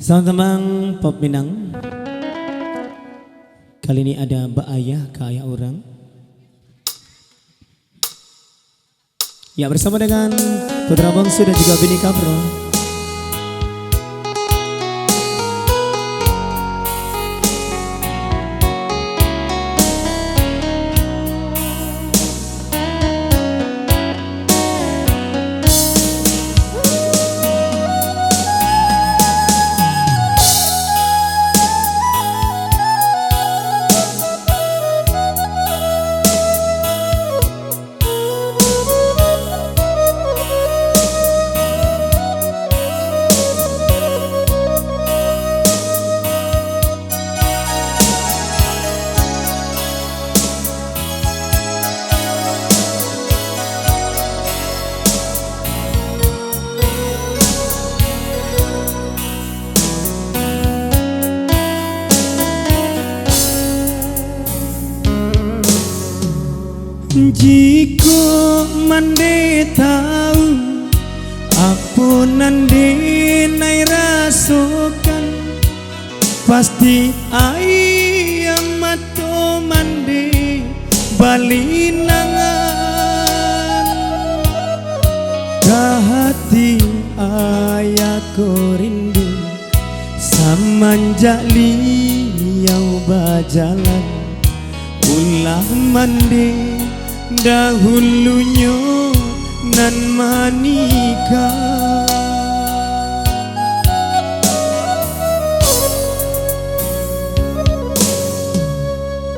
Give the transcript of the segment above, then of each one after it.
Selamat teman Pop Minang. Kali ini ada Mbak Ayah ke ayah orang. Ya, bersama dengan putra bangsu dan juga Bini Kabro. Jika mande tahu apa nande nai rasakan, pasti ayam mato mande balinangan. Kahati ayah ko rindu samanjak liau bajalan, ulah mande dahulunya nan manikah.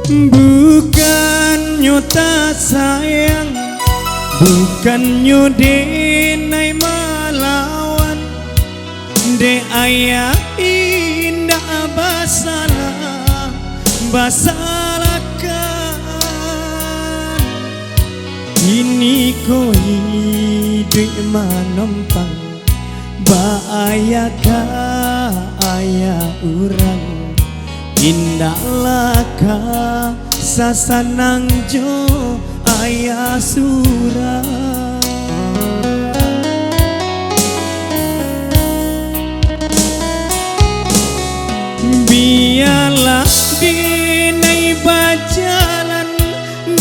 Bukannya tak sayang, bukannya denai malawan, de ayah indah basalah ini ko hidup manompang bahaya ka ayah urang, indahlah ka sasanang jo ayah surang. Biarlah dinai bajalan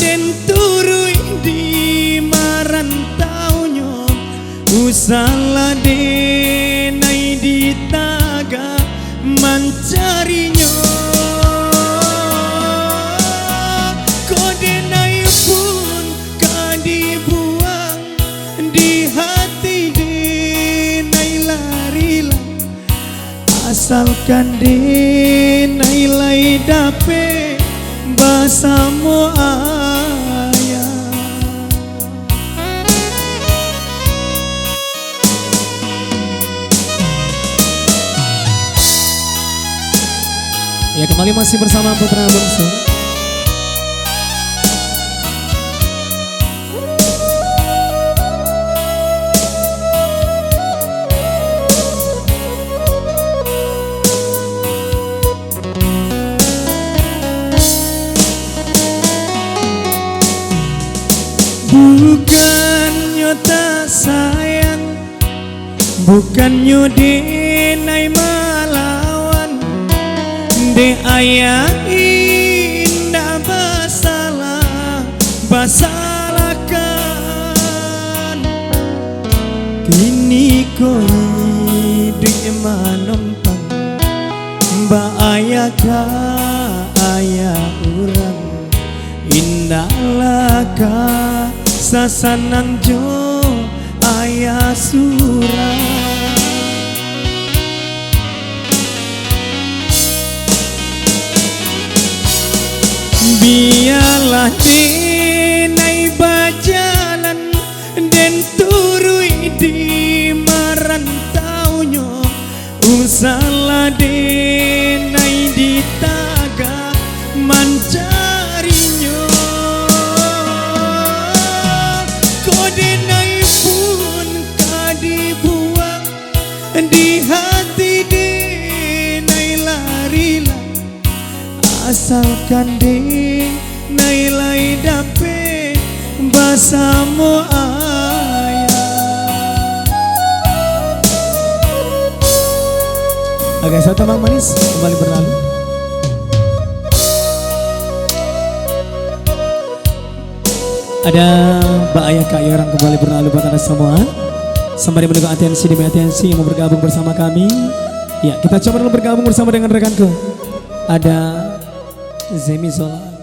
dan turui di marantaunya, usahlah denai di taga mencarinya. Kau denai pun kau dibuang di hati denai larilah, asalkan denai lai dape bersama ayah. Ya, kembali masih bersama putra bangsu. Bukannya tak sayang, bukannya denai malawan, de ayah indah basalahkan. Kini ko hidup manompang mbak ayah ka ayah urang, indahlah ka sasanang jo ayah surang. Biarlah denai bajalan dan turui di marantaunya, usahlah denai di taga mencarinya. Kau denai pun kau dibuang di hati denai larilah, asalkan denai lai dape bersama ayah. Oke, satu tembang manis kembali berlalu. Ada Mbak Ayah Kak Yorang kembali berlalu buat anda semua. Sembari menunggu atensi demi atensi yang mau bergabung bersama kami. Ya, kita coba dulu bergabung bersama dengan rekanku. Ada Zemi Zola.